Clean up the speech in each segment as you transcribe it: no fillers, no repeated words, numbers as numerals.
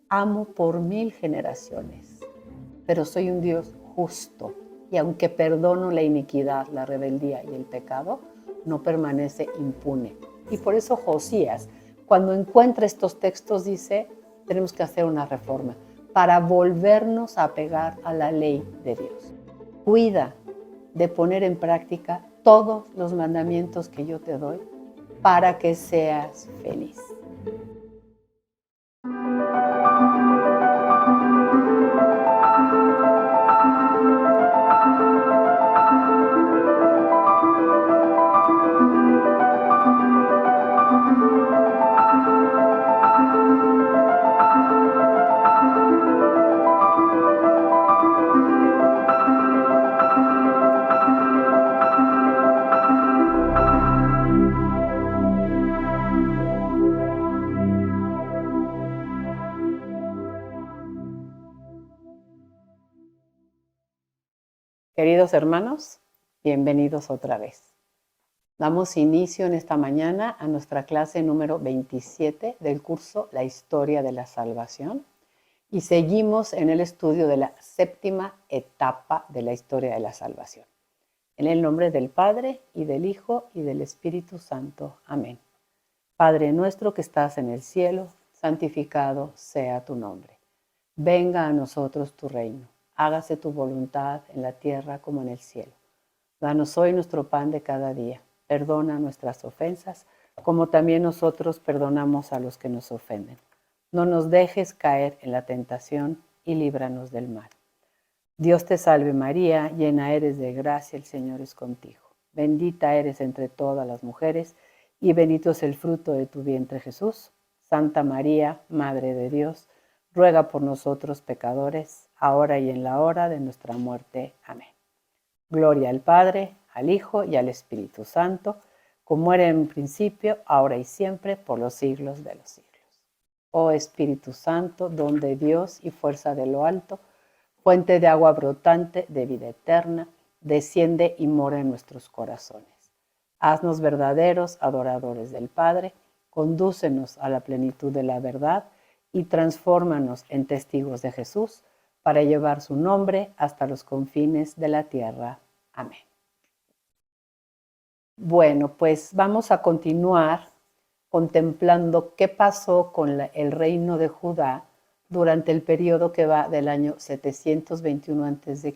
amo por 1000 generaciones, pero soy un Dios justo, y aunque perdono la iniquidad, la rebeldía y el pecado, no permanece impune. Y por eso Josías, cuando encuentra estos textos, dice, tenemos que hacer una reforma para volvernos a apegar a la ley de Dios. Cuida de poner en práctica todos los mandamientos que yo te doy para que seas feliz. Queridos hermanos, bienvenidos otra vez. Damos inicio en esta mañana a nuestra clase número 27 del curso La Historia de la Salvación y seguimos en el estudio de la séptima etapa de la Historia de la Salvación. En el nombre del Padre, y del Hijo, y del Espíritu Santo. Amén. Padre nuestro que estás en el cielo, santificado sea tu nombre. Venga a nosotros tu reino. Hágase tu voluntad en la tierra como en el cielo. Danos hoy nuestro pan de cada día. Perdona nuestras ofensas, como también nosotros perdonamos a los que nos ofenden. No nos dejes caer en la tentación y líbranos del mal. Dios te salve María, llena eres de gracia, el Señor es contigo. Bendita eres entre todas las mujeres, y bendito es el fruto de tu vientre Jesús. Santa María, Madre de Dios, ruega por nosotros pecadores, ahora y en la hora de nuestra muerte. Amén. Gloria al Padre, al Hijo y al Espíritu Santo, como era en un principio, ahora y siempre, por los siglos de los siglos. Oh Espíritu Santo, don de Dios y fuerza de lo alto, fuente de agua brotante de vida eterna, desciende y mora en nuestros corazones. Haznos verdaderos adoradores del Padre, condúcenos a la plenitud de la verdad y transfórmanos en testigos de Jesús para llevar su nombre hasta los confines de la tierra. Amén. Bueno, pues vamos a continuar contemplando qué pasó con el reino de Judá durante el periodo que va del año 721 a.C.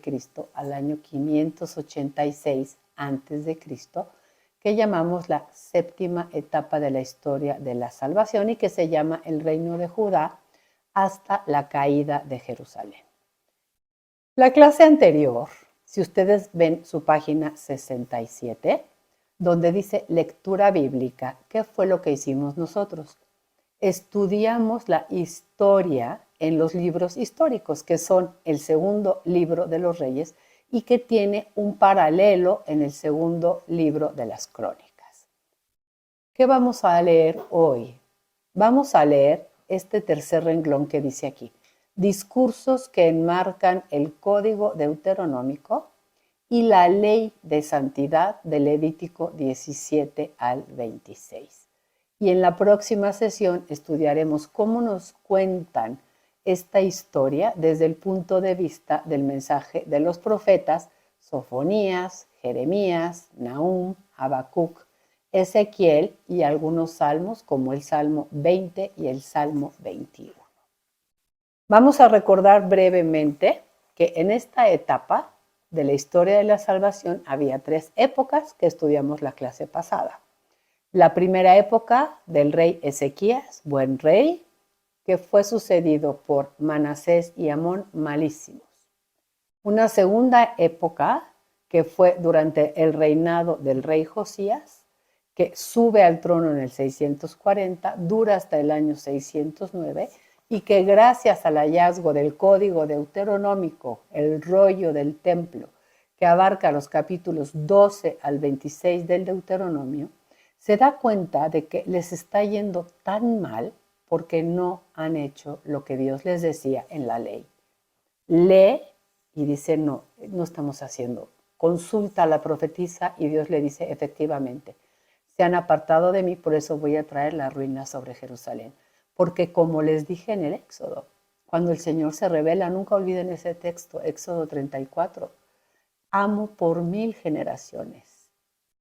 al año 586 a.C., que llamamos la séptima etapa de la historia de la salvación y que se llama el reino de Judá hasta la caída de Jerusalén. La clase anterior, si ustedes ven su página 67, donde dice lectura bíblica, ¿qué fue lo que hicimos nosotros? Estudiamos la historia en los libros históricos, que son el segundo libro de los Reyes y que tiene un paralelo en el segundo libro de las Crónicas. ¿Qué vamos a leer hoy? Vamos a leer este tercer renglón que dice aquí: discursos que enmarcan el código deuteronómico y la ley de santidad de Levítico 17 al 26. Y en la próxima sesión estudiaremos cómo nos cuentan esta historia desde el punto de vista del mensaje de los profetas Sofonías, Jeremías, Nahum, Habacuc, Ezequiel y algunos salmos como el Salmo 20 y el Salmo 21. Vamos a recordar brevemente que en esta etapa de la historia de la salvación había 3 épocas que estudiamos la clase pasada. La primera época del rey Ezequías, buen rey, que fue sucedido por Manasés y Amón, malísimos. Una segunda época que fue durante el reinado del rey Josías, que sube al trono en el 640, dura hasta el año 609, y que gracias al hallazgo del código deuteronómico, el rollo del templo, que abarca los capítulos 12 al 26 del Deuteronomio, se da cuenta de que les está yendo tan mal porque no han hecho lo que Dios les decía en la ley. Lee y dice, no estamos haciendo. Consulta a la profetisa y Dios le dice, efectivamente, se han apartado de mí, por eso voy a traer la ruina sobre Jerusalén. Porque como les dije en el Éxodo, cuando el Señor se revela, nunca olviden ese texto, Éxodo 34. Amo por 1000 generaciones,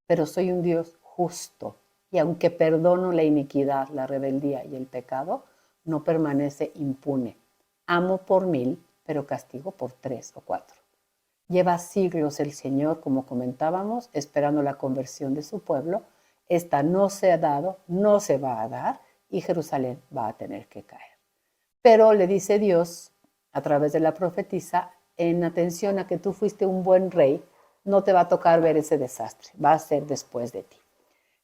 pero soy un Dios justo, y aunque perdono la iniquidad, la rebeldía y el pecado, no permanece impune. Amo por 1000, pero castigo por 3 o 4. Lleva siglos el Señor, como comentábamos, esperando la conversión de su pueblo. Esta no se ha dado, no se va a dar, y Jerusalén va a tener que caer. Pero le dice Dios, a través de la profetisa, en atención a que tú fuiste un buen rey, no te va a tocar ver ese desastre, va a ser después de ti.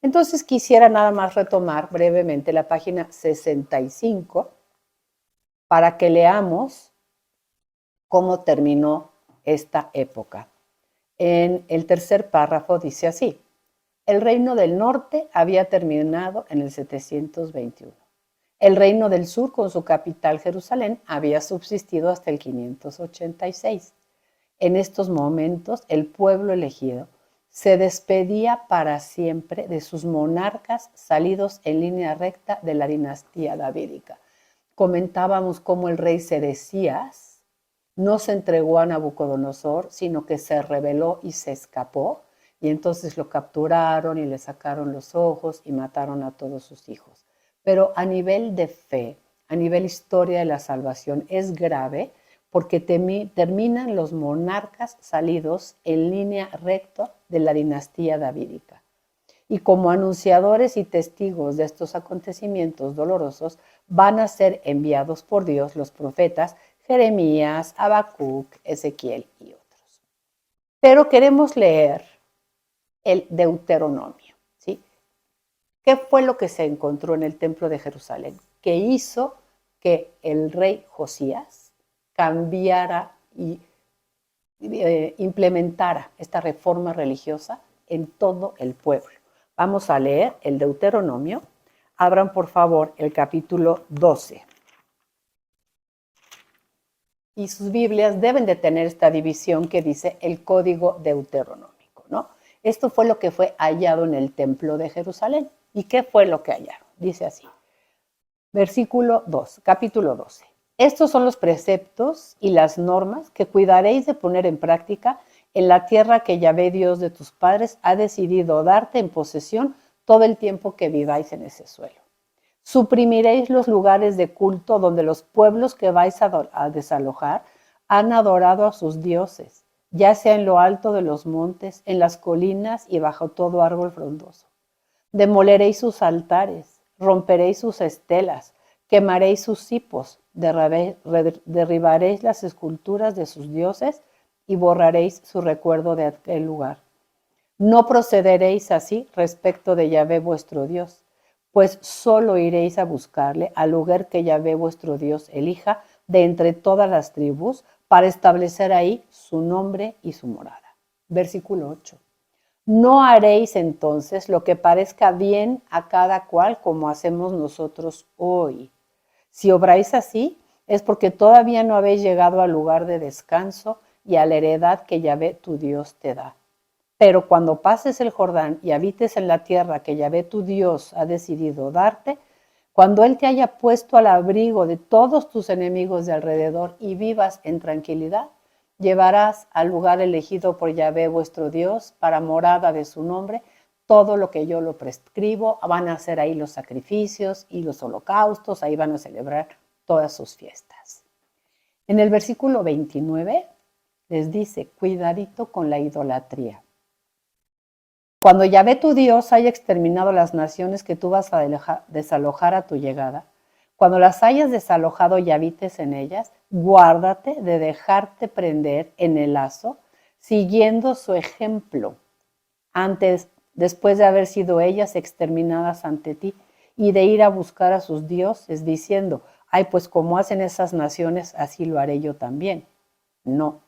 Entonces quisiera nada más retomar brevemente la página 65 para que leamos cómo terminó esta época. En el tercer párrafo dice así: el reino del norte había terminado en el 721. El reino del sur, con su capital Jerusalén, había subsistido hasta el 586. En estos momentos, el pueblo elegido se despedía para siempre de sus monarcas salidos en línea recta de la dinastía davídica. Comentábamos cómo el rey Sedecías no se entregó a Nabucodonosor, sino que se rebeló y se escapó, y entonces lo capturaron y le sacaron los ojos y mataron a todos sus hijos. Pero a nivel de fe, a nivel historia de la salvación, es grave porque terminan los monarcas salidos en línea recta de la dinastía davídica. Y como anunciadores y testigos de estos acontecimientos dolorosos, van a ser enviados por Dios los profetas Jeremías, Habacuc, Ezequiel y otros. Pero queremos leer el Deuteronomio, ¿sí? ¿Qué fue lo que se encontró en el templo de Jerusalén? Que hizo que el rey Josías cambiara y implementara esta reforma religiosa en todo el pueblo. Vamos a leer el Deuteronomio. Abran por favor el capítulo 12. Y sus Biblias deben de tener esta división que dice el código deuteronómico, ¿no? Esto fue lo que fue hallado en el templo de Jerusalén. ¿Y qué fue lo que hallaron? Dice así, versículo 2, capítulo 12. Estos son los preceptos y las normas que cuidaréis de poner en práctica en la tierra que Yahvé, Dios de tus padres, ha decidido darte en posesión todo el tiempo que viváis en ese suelo. Suprimiréis los lugares de culto donde los pueblos que vais a desalojar han adorado a sus dioses, ya sea en lo alto de los montes, en las colinas y bajo todo árbol frondoso. Demoleréis sus altares, romperéis sus estelas, quemaréis sus hipos, derribaréis las esculturas de sus dioses y borraréis su recuerdo de aquel lugar. No procederéis así respecto de Yahvé vuestro Dios, pues solo iréis a buscarle al lugar que Yahvé vuestro Dios elija de entre todas las tribus para establecer ahí su nombre y su morada. Versículo 8. No haréis entonces lo que parezca bien a cada cual como hacemos nosotros hoy. Si obráis así, es porque todavía no habéis llegado al lugar de descanso y a la heredad que Yahvé tu Dios te da. Pero cuando pases el Jordán y habites en la tierra que Yahvé tu Dios ha decidido darte, cuando Él te haya puesto al abrigo de todos tus enemigos de alrededor y vivas en tranquilidad, llevarás al lugar elegido por Yahvé vuestro Dios para morada de su nombre todo lo que yo lo prescribo. Van a hacer ahí los sacrificios y los holocaustos, ahí van a celebrar todas sus fiestas. En el versículo 29 les dice, cuidadito con la idolatría. Cuando Yahvé tu Dios haya exterminado las naciones que tú vas a desalojar a tu llegada, cuando las hayas desalojado y habites en ellas, guárdate de dejarte prender en el lazo, siguiendo su ejemplo, después de haber sido ellas exterminadas ante ti, y de ir a buscar a sus dioses, diciendo, ay, pues como hacen esas naciones, así lo haré yo también. No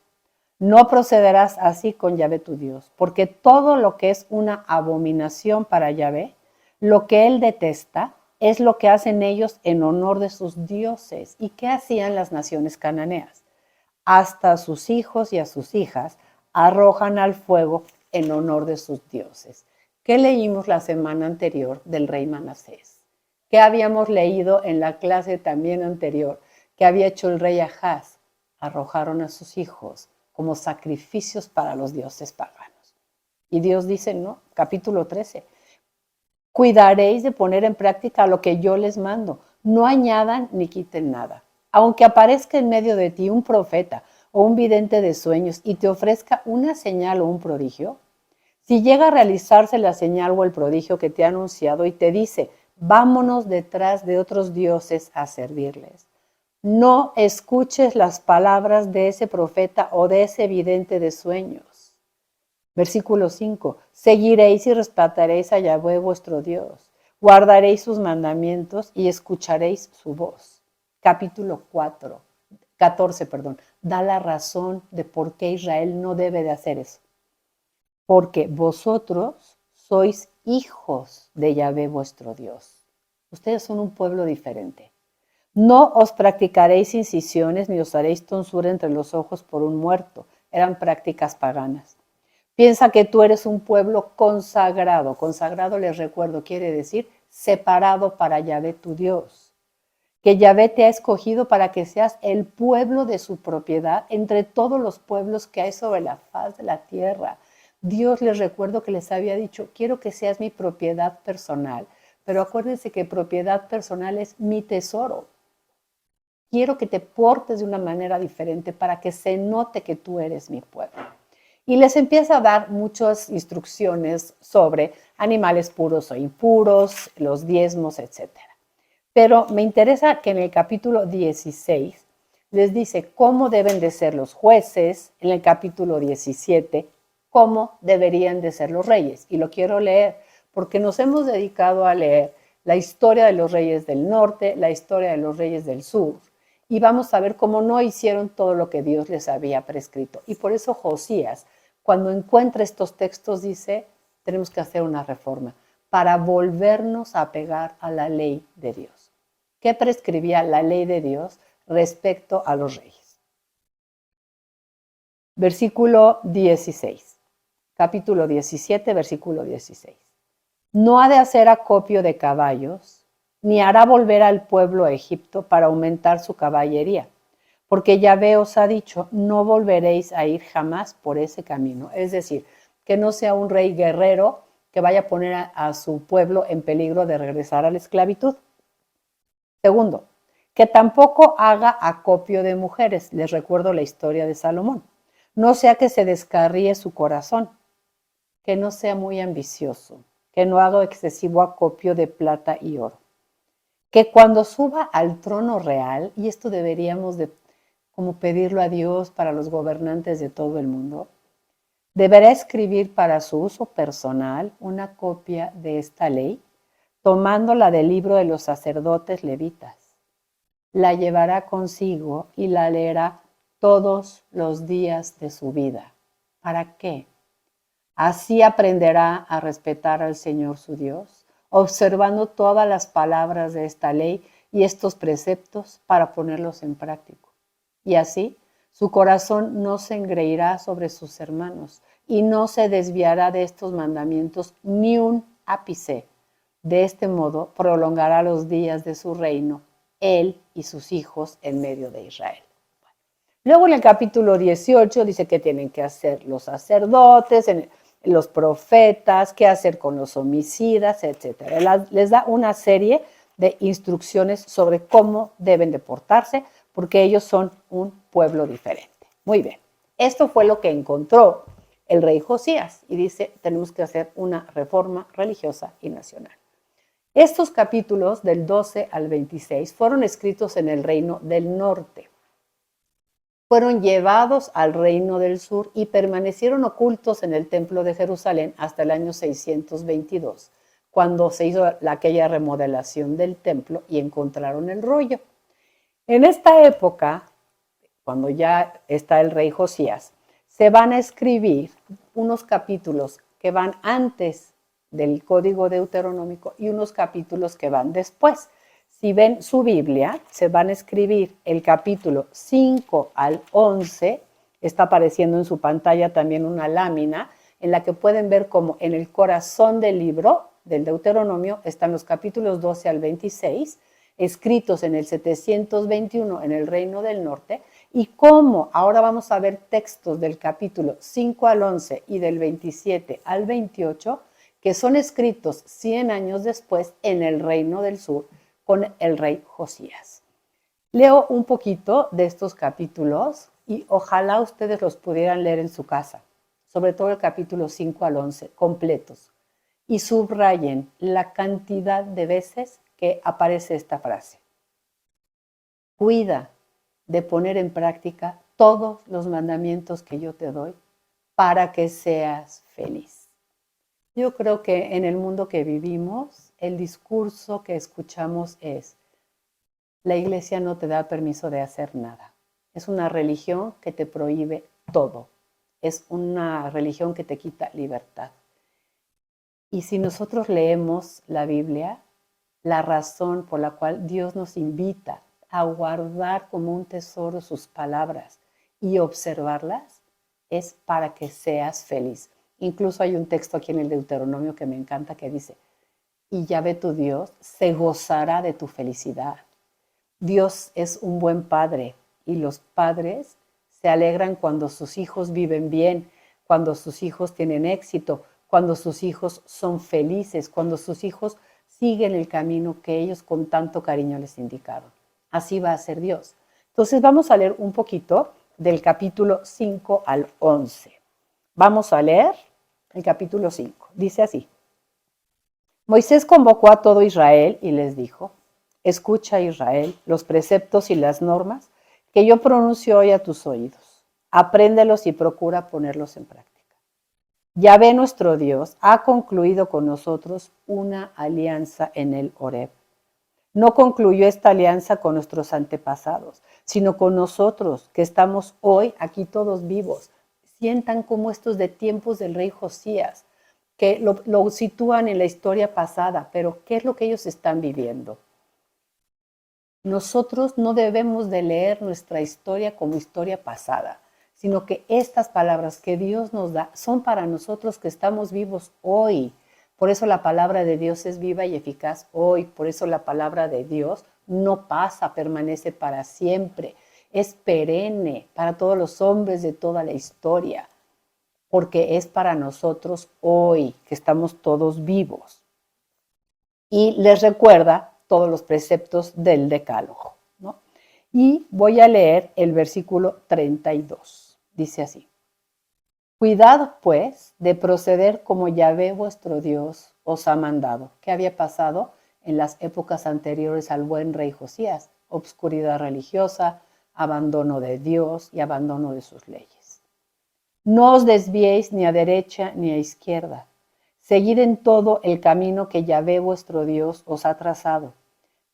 procederás así con Yahvé tu Dios, porque todo lo que es una abominación para Yahvé, lo que Él detesta, es lo que hacen ellos en honor de sus dioses. ¿Y qué hacían las naciones cananeas? Hasta a sus hijos y a sus hijas arrojan al fuego en honor de sus dioses. ¿Qué leímos la semana anterior del rey Manasés? ¿Qué habíamos leído en la clase también anterior? que había hecho el rey Ahaz. Arrojaron a sus hijos como sacrificios para los dioses paganos. Y Dios dice, no, capítulo 13, cuidaréis de poner en práctica lo que yo les mando. No añadan ni quiten nada. Aunque aparezca en medio de ti un profeta o un vidente de sueños y te ofrezca una señal o un prodigio, si llega a realizarse la señal o el prodigio que te ha anunciado y te dice, vámonos detrás de otros dioses a servirles, no escuches las palabras de ese profeta o de ese vidente de sueños. Versículo 5. Seguiréis y respetaréis a Yahweh vuestro Dios. Guardaréis sus mandamientos y escucharéis su voz. Capítulo 14, da la razón de por qué Israel no debe de hacer eso. Porque vosotros sois hijos de Yahweh vuestro Dios. Ustedes son un pueblo diferente. No os practicaréis incisiones ni os haréis tonsura entre los ojos por un muerto. Eran prácticas paganas. Piensa que tú eres un pueblo consagrado. Consagrado, les recuerdo, quiere decir separado para Yahvé tu Dios. Que Yahvé te ha escogido para que seas el pueblo de su propiedad entre todos los pueblos que hay sobre la faz de la tierra. Dios, les recuerdo que les había dicho, quiero que seas mi propiedad personal. Pero acuérdense que propiedad personal es mi tesoro. Quiero que te portes de una manera diferente para que se note que tú eres mi pueblo. Y les empieza a dar muchas instrucciones sobre animales puros o impuros, los diezmos, etc. Pero me interesa que en el capítulo 16 les dice cómo deben de ser los jueces, en el capítulo 17, cómo deberían de ser los reyes. Y lo quiero leer porque nos hemos dedicado a leer la historia de los reyes del norte, la historia de los reyes del sur, y vamos a ver cómo no hicieron todo lo que Dios les había prescrito. Y por eso Josías, cuando encuentra estos textos, dice, tenemos que hacer una reforma para volvernos a pegar a la ley de Dios. ¿Qué prescribía la ley de Dios respecto a los reyes? Versículo 16, capítulo 17, versículo 16. No ha de hacer acopio de caballos, ni hará volver al pueblo a Egipto para aumentar su caballería, porque Yahvé os ha dicho, no volveréis a ir jamás por ese camino. Es decir, que no sea un rey guerrero que vaya a poner a su pueblo en peligro de regresar a la esclavitud. Segundo, que tampoco haga acopio de mujeres. Les recuerdo la historia de Salomón. No sea que se descarríe su corazón, que no sea muy ambicioso, que no haga excesivo acopio de plata y oro. Que cuando suba al trono real, y esto deberíamos de como pedirlo a Dios para los gobernantes de todo el mundo, deberá escribir para su uso personal una copia de esta ley, tomándola del libro de los sacerdotes levitas. La llevará consigo y la leerá todos los días de su vida. ¿Para qué? Así aprenderá a respetar al Señor su Dios, observando todas las palabras de esta ley y estos preceptos para ponerlos en práctica. Y así su corazón no se engreirá sobre sus hermanos y no se desviará de estos mandamientos ni un ápice. De este modo prolongará los días de su reino, él y sus hijos en medio de Israel. Luego en el capítulo 18 dice que tienen que hacer los sacerdotes, los profetas, qué hacer con los homicidas, etc. Les da una serie de instrucciones sobre cómo deben de portarse, porque ellos son un pueblo diferente. Muy bien, esto fue lo que encontró el rey Josías y dice, tenemos que hacer una reforma religiosa y nacional. Estos capítulos del 12 al 26 fueron escritos en el reino del norte. Fueron llevados al reino del sur y permanecieron ocultos en el templo de Jerusalén hasta el año 622, cuando se hizo aquella remodelación del templo y encontraron el rollo. En esta época, cuando ya está el rey Josías, se van a escribir unos capítulos que van antes del Código Deuteronómico y unos capítulos que van después. Si ven su Biblia, se van a escribir el capítulo 5 al 11, está apareciendo en su pantalla también una lámina en la que pueden ver cómo en el corazón del libro del Deuteronomio están los capítulos 12 al 26, escritos en el 721 en el Reino del Norte, y cómo ahora vamos a ver textos del capítulo 5 al 11 y del 27 al 28 que son escritos 100 años después en el Reino del Sur con el rey Josías. Leo un poquito de estos capítulos y ojalá ustedes los pudieran leer en su casa, sobre todo el capítulo 5 al 11, completos, y subrayen la cantidad de veces que aparece esta frase. Cuida de poner en práctica todos los mandamientos que yo te doy para que seas feliz. Yo creo que en el mundo que vivimos, el discurso que escuchamos es: la iglesia no te da permiso de hacer nada. Es una religión que te prohíbe todo. Es una religión que te quita libertad. Y si nosotros leemos la Biblia, la razón por la cual Dios nos invita a guardar como un tesoro sus palabras y observarlas es para que seas feliz. Incluso hay un texto aquí en el Deuteronomio que me encanta que dice: y Yahvé tu Dios se gozará de tu felicidad. Dios es un buen padre y los padres se alegran cuando sus hijos viven bien, cuando sus hijos tienen éxito, cuando sus hijos son felices, cuando sus hijos siguen el camino que ellos con tanto cariño les indicaron. Así va a ser Dios. Entonces vamos a leer un poquito del capítulo 5 al 11. Vamos a leer el capítulo 5. Dice así: Moisés convocó a todo Israel y les dijo: escucha, Israel, los preceptos y las normas que yo pronuncio hoy a tus oídos. Apréndelos y procura ponerlos en práctica. Yahvé nuestro Dios ha concluido con nosotros una alianza en el Horeb. No concluyó esta alianza con nuestros antepasados, sino con nosotros, que estamos hoy aquí todos vivos. Sientan como estos de tiempos del rey Josías, que lo sitúan en la historia pasada, pero ¿qué es lo que ellos están viviendo? Nosotros no debemos de leer nuestra historia como historia pasada, sino que estas palabras que Dios nos da son para nosotros que estamos vivos hoy. Por eso la palabra de Dios es viva y eficaz hoy. Por eso la palabra de Dios no pasa, permanece para siempre. Es perenne para todos los hombres de toda la historia, porque es para nosotros hoy que estamos todos vivos. Y les recuerda todos los preceptos del Decálogo, ¿no? Y voy a leer el versículo 32. Dice así: Cuidad, pues, de proceder como Yahvé vuestro Dios os ha mandado. ¿Qué había pasado en las épocas anteriores al buen rey Josías? Obscuridad religiosa, abandono de Dios y abandono de sus leyes. No os desviéis ni a derecha ni a izquierda. Seguid en todo el camino que Yahvé vuestro Dios os ha trazado.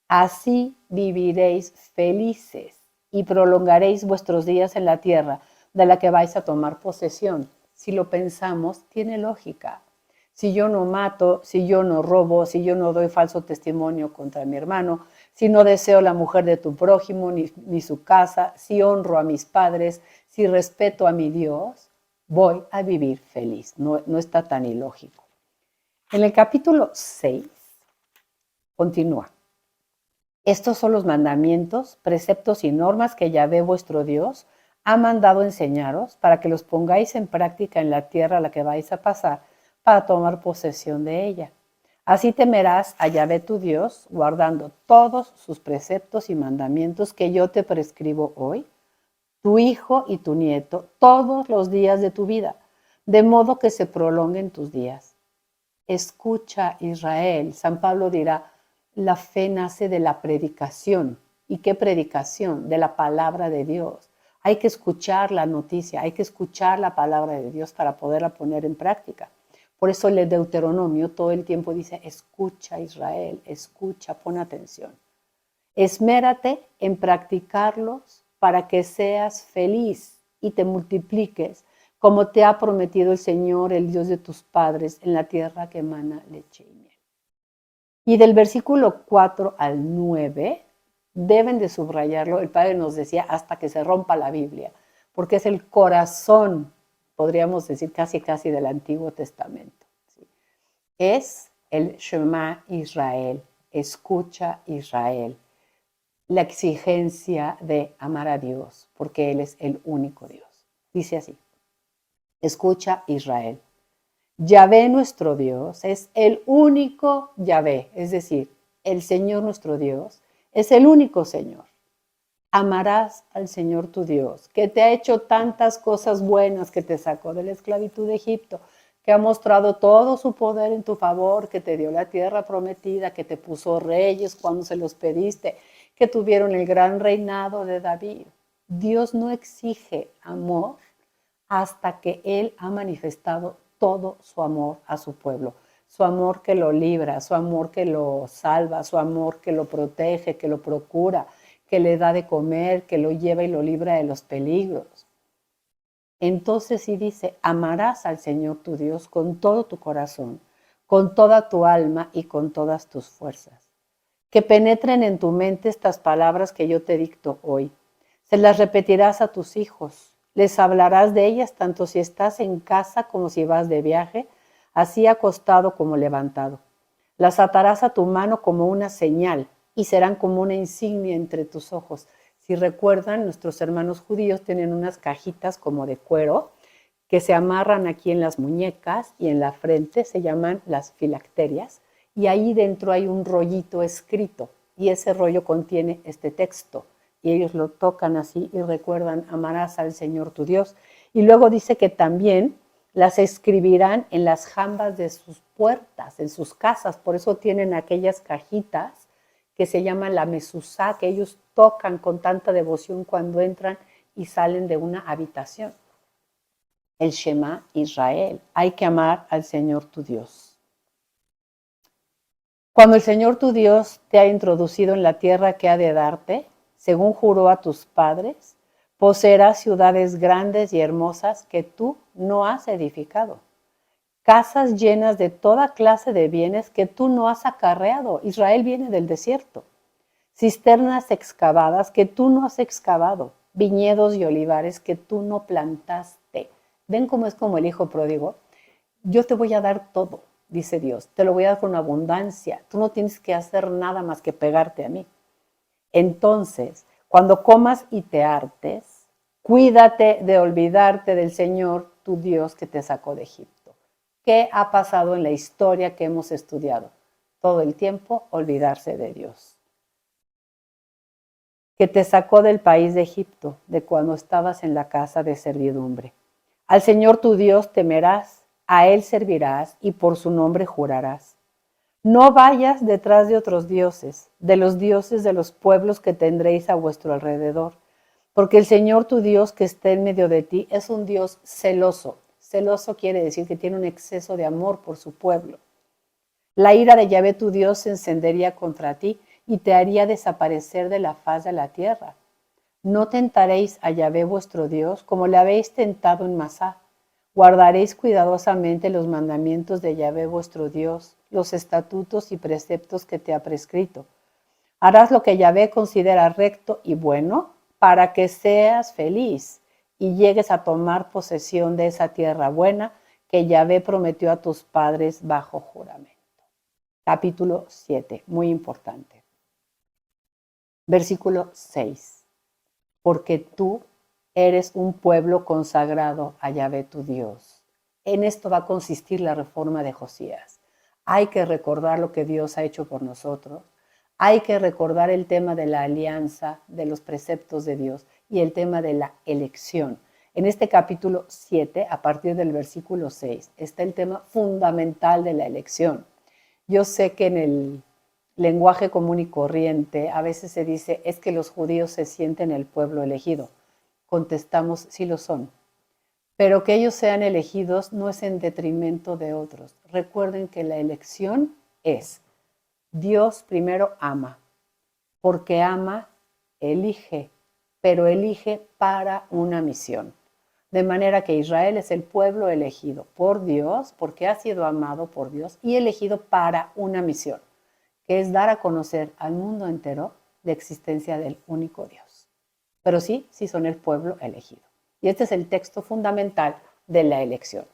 Así viviréis felices y prolongaréis vuestros días en la tierra de la que vais a tomar posesión. Si lo pensamos, tiene lógica. Si yo no mato, si yo no robo, si yo no doy falso testimonio contra mi hermano, si no deseo la mujer de tu prójimo ni su casa, si honro a mis padres, si respeto a mi Dios, voy a vivir feliz. No está tan ilógico. En el capítulo 6 continúa: estos son los mandamientos, preceptos y normas que Yahvé vuestro Dios ha mandado enseñaros para que los pongáis en práctica en la tierra a la que vais a pasar para tomar posesión de ella. Así temerás a Yahvé tu Dios, guardando todos sus preceptos y mandamientos que yo te prescribo hoy, tu hijo y tu nieto, todos los días de tu vida, de modo que se prolonguen tus días. Escucha, Israel. San Pablo dirá: la fe nace de la predicación. ¿Y qué predicación? De la palabra de Dios. Hay que escuchar la noticia, hay que escuchar la palabra de Dios para poderla poner en práctica. Por eso el Deuteronomio todo el tiempo dice: escucha, Israel, escucha, pon atención. Esmérate en practicarlos para que seas feliz y te multipliques, como te ha prometido el Señor, el Dios de tus padres, en la tierra que emana leche y miel. Y del versículo 4 al 9, deben de subrayarlo, el Padre nos decía, hasta que se rompa la Biblia, porque es el corazón, podríamos decir casi del Antiguo Testamento. ¿Sí? Es el Shema Israel, escucha Israel. la exigencia de amar a Dios, porque Él es el único Dios. Dice así: escucha, Israel, Yahvé nuestro Dios es el único Yahvé, es decir, el Señor nuestro Dios es el único Señor. Amarás al Señor tu Dios, que te ha hecho tantas cosas buenas, que te sacó de la esclavitud de Egipto, que ha mostrado todo su poder en tu favor, que te dio la tierra prometida, que te puso reyes cuando se los pediste, que tuvieron el gran reinado de David. Dios no exige amor hasta que Él ha manifestado todo su amor a su pueblo. Su amor que lo libra, su amor que lo salva, su amor que lo protege, que lo procura, que le da de comer, que lo lleva y lo libra de los peligros. Entonces sí dice: amarás al Señor tu Dios con todo tu corazón, con toda tu alma y con todas tus fuerzas. Que penetren en tu mente estas palabras que yo te dicto hoy. Se las repetirás a tus hijos. Les hablarás de ellas tanto si estás en casa como si vas de viaje, así acostado como levantado. Las atarás a tu mano como una señal y serán como una insignia entre tus ojos. Si recuerdan, nuestros hermanos judíos tienen unas cajitas como de cuero que se amarran aquí en las muñecas y en la frente, se llaman las filacterias, y ahí dentro hay un rollito escrito y ese rollo contiene este texto y ellos lo tocan así y recuerdan: amarás al Señor tu Dios. Y luego dice que también las escribirán en las jambas de sus puertas, en sus casas. Por eso tienen aquellas cajitas que se llaman la mezuzá, que ellos tocan con tanta devoción cuando entran y salen de una habitación. El Shema Israel. Hay que amar al Señor tu Dios. Cuando el Señor tu Dios te ha introducido en la tierra que ha de darte, según juró a tus padres, poseerás ciudades grandes y hermosas que tú no has edificado, casas llenas de toda clase de bienes que tú no has acarreado. Israel viene del desierto. Cisternas excavadas que tú no has excavado, viñedos y olivares que tú no plantaste. ¿Ven cómo es como el hijo pródigo? Yo te voy a dar todo, dice Dios, te lo voy a dar con abundancia. Tú no tienes que hacer nada más que pegarte a mí. Entonces, cuando comas y te hartes, cuídate de olvidarte del Señor, tu Dios, que te sacó de Egipto. ¿Qué ha pasado en la historia que hemos estudiado? Todo el tiempo olvidarse de Dios, que te sacó del país de Egipto, de cuando estabas en la casa de servidumbre. Al Señor tu Dios temerás, a Él servirás y por su nombre jurarás. No vayas detrás de otros dioses, de los dioses de los pueblos que tendréis a vuestro alrededor, porque el Señor tu Dios que está en medio de ti es un Dios celoso. Celoso quiere decir que tiene un exceso de amor por su pueblo. La ira de Yahvé tu Dios se encendería contra ti y te haría desaparecer de la faz de la tierra. No tentaréis a Yahvé vuestro Dios como le habéis tentado en Masá. Guardaréis cuidadosamente los mandamientos de Yahvé vuestro Dios, los estatutos y preceptos que te ha prescrito. Harás lo que Yahvé considera recto y bueno para que seas feliz y llegues a tomar posesión de esa tierra buena que Yahvé prometió a tus padres bajo juramento. Capítulo 7, muy importante. Versículo 6. Porque tú eres un pueblo consagrado a Yahvé tu Dios. En esto va a consistir la reforma de Josías. Hay que recordar lo que Dios ha hecho por nosotros. Hay que recordar el tema de la alianza, de los preceptos de Dios y el tema de la elección. En este capítulo 7, a partir del versículo 6, está el tema fundamental de la elección. Yo sé que en el lenguaje común y corriente a veces se dice: es que los judíos se sienten el pueblo elegido. Contestamos: sí lo son. Pero que ellos sean elegidos no es en detrimento de otros. Recuerden que la elección es: Dios primero ama, porque ama, elige, pero elige para una misión. De manera que Israel es el pueblo elegido por Dios, porque ha sido amado por Dios y elegido para una misión, que es dar a conocer al mundo entero la existencia del único Dios. Pero sí son el pueblo elegido. Y este es el texto fundamental de la elección.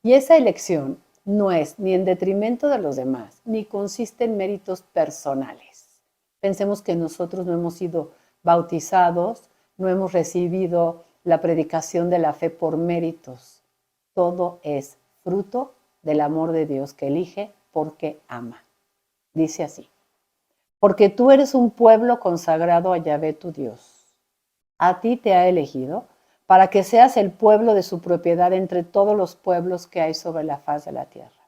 Y esa elección no es ni en detrimento de los demás, ni consiste en méritos personales. pensemos que nosotros no hemos sido bautizados, no hemos recibido la predicación de la fe por méritos. Todo es fruto del amor de Dios que elige porque ama. Dice así: porque tú eres un pueblo consagrado a Yahvé tu Dios. A ti te ha elegido para que seas el pueblo de su propiedad entre todos los pueblos que hay sobre la faz de la tierra.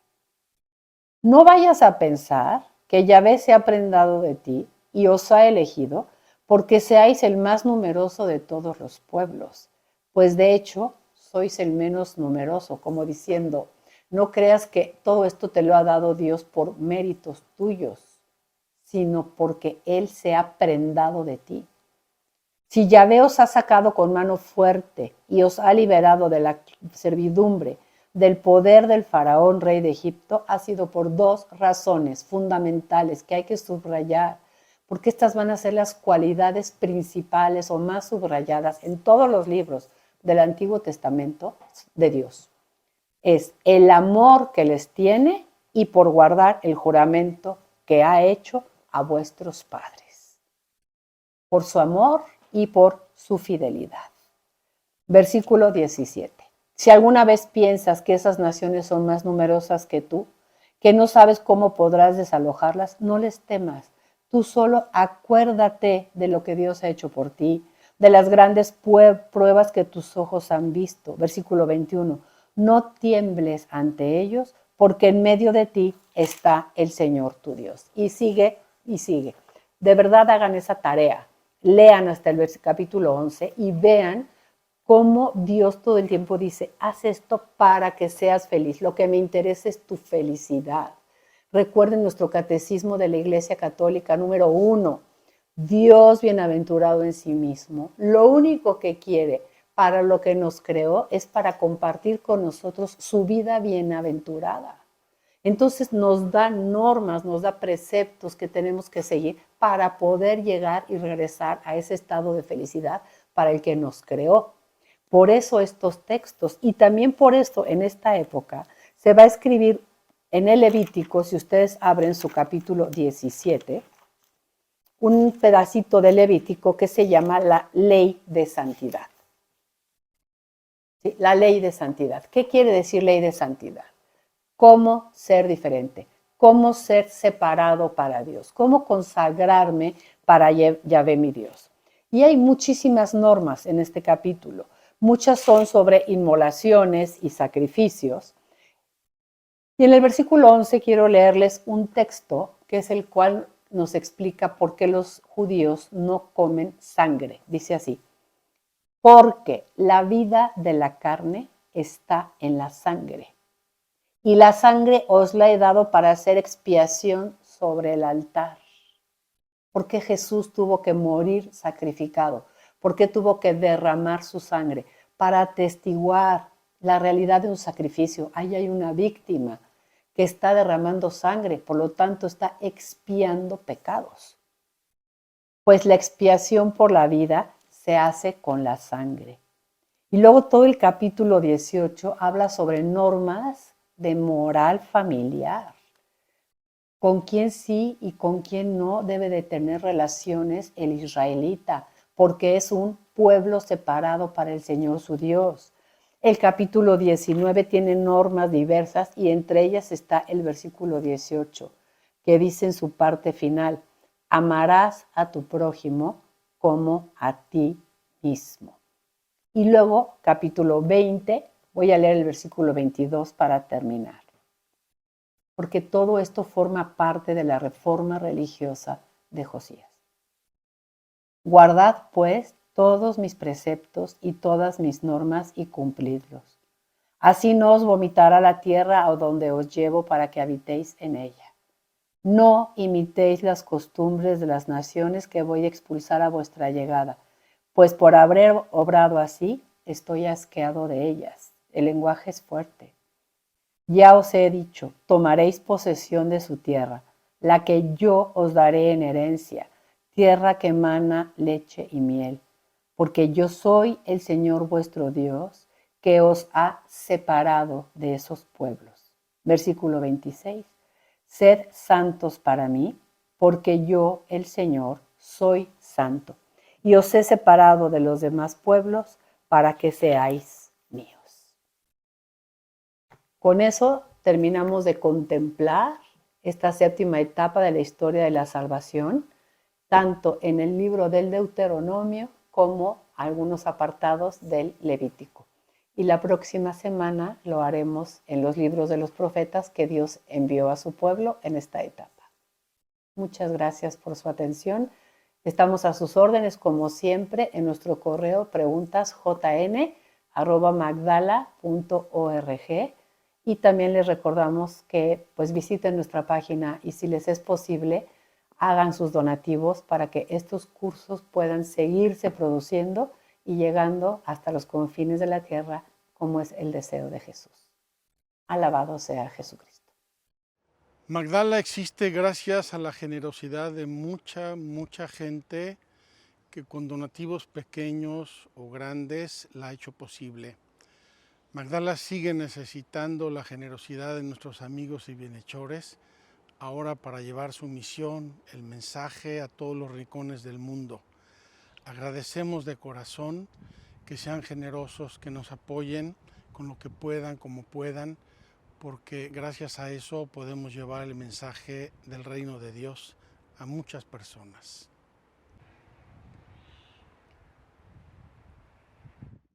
No vayas a pensar que Yahvé se ha prendado de ti y os ha elegido porque seáis el más numeroso de todos los pueblos, pues de hecho sois el menos numeroso, como diciendo, no creas que todo esto te lo ha dado Dios por méritos tuyos, sino porque Él se ha prendado de ti. Si Yahvé os ha sacado con mano fuerte y os ha liberado de la servidumbre, del poder del faraón rey de Egipto, ha sido por dos razones fundamentales que hay que subrayar, porque estas van a ser las cualidades principales o más subrayadas en todos los libros del Antiguo Testamento de Dios. Es el amor que les tiene y por guardar el juramento que ha hecho a vuestros padres, por su amor y por su fidelidad. Versículo 17. Si alguna vez piensas que esas naciones son más numerosas que tú, que no sabes cómo podrás desalojarlas, no les temas. Tú solo acuérdate de lo que Dios ha hecho por ti, de las grandes pruebas que tus ojos han visto. Versículo 21. No tiembles ante ellos, porque en medio de ti está el Señor tu Dios. Y sigue y sigue. De verdad hagan esa tarea. Lean hasta el capítulo 11 y vean cómo Dios todo el tiempo dice, haz esto para que seas feliz. Lo que me interesa es tu felicidad. Recuerden nuestro catecismo de la Iglesia Católica número 1. Dios bienaventurado en sí mismo, lo único que quiere para lo que nos creó es para compartir con nosotros su vida bienaventurada. Entonces nos da normas, nos da preceptos que tenemos que seguir para poder llegar y regresar a ese estado de felicidad para el que nos creó. Por eso estos textos, y también por eso en esta época se va a escribir en el Levítico, si ustedes abren su capítulo 17, un pedacito de Levítico que se llama la ley de santidad. ¿Sí? La ley de santidad. ¿Qué quiere decir ley de santidad? Cómo ser diferente, cómo ser separado para Dios, cómo consagrarme para Yahvé mi Dios. Y hay muchísimas normas en este capítulo. Muchas son sobre inmolaciones y sacrificios. Y en el versículo 11 quiero leerles un texto que es el cual nos explica por qué los judíos no comen sangre. Dice así: porque la vida de la carne está en la sangre, y la sangre os la he dado para hacer expiación sobre el altar. ¿Por qué Jesús tuvo que morir sacrificado? ¿Por qué tuvo que derramar su sangre? Para atestiguar la realidad de un sacrificio. Ahí hay una víctima que está derramando sangre, por lo tanto está expiando pecados. Pues la expiación por la vida se hace con la sangre. Y luego todo el capítulo 18 habla sobre normas de moral familiar. Con quién sí y con quién no debe de tener relaciones el israelita, porque es un pueblo separado para el Señor su Dios. El capítulo 19 tiene normas diversas y entre ellas está el versículo 18, que dice en su parte final, amarás a tu prójimo como a ti mismo. Y luego, capítulo 20, voy a leer el versículo 22 para terminar. Porque todo esto forma parte de la reforma religiosa de Josías. Guardad, pues, todos mis preceptos y todas mis normas y cumplidlos. Así no os vomitará la tierra a donde os llevo para que habitéis en ella. No imitéis las costumbres de las naciones que voy a expulsar a vuestra llegada, pues por haber obrado así, estoy asqueado de ellas. El lenguaje es fuerte. Ya os he dicho, tomaréis posesión de su tierra, la que yo os daré en herencia, tierra que emana leche y miel, porque yo soy el Señor vuestro Dios, que os ha separado de esos pueblos. Versículo 26. Sed santos para mí, porque yo, el Señor, soy santo, y os he separado de los demás pueblos para que seáis míos. Con eso terminamos de contemplar esta séptima etapa de la historia de la salvación, tanto en el libro del Deuteronomio como algunos apartados del Levítico. Y la próxima semana lo haremos en los libros de los profetas que Dios envió a su pueblo en esta etapa. Muchas gracias por su atención. Estamos a sus órdenes, como siempre, en nuestro correo preguntasjn@magdala.org, y también les recordamos que pues visiten nuestra página y, si les es posible, hagan sus donativos para que estos cursos puedan seguirse produciendo y llegando hasta los confines de la tierra, como es el deseo de Jesús. Alabado sea Jesucristo. Magdala existe gracias a la generosidad de mucha gente que con donativos pequeños o grandes la ha hecho posible. Magdala sigue necesitando la generosidad de nuestros amigos y bienhechores ahora para llevar su misión, el mensaje a todos los rincones del mundo. Agradecemos de corazón que sean generosos, que nos apoyen con lo que puedan, como puedan, porque gracias a eso podemos llevar el mensaje del reino de Dios a muchas personas.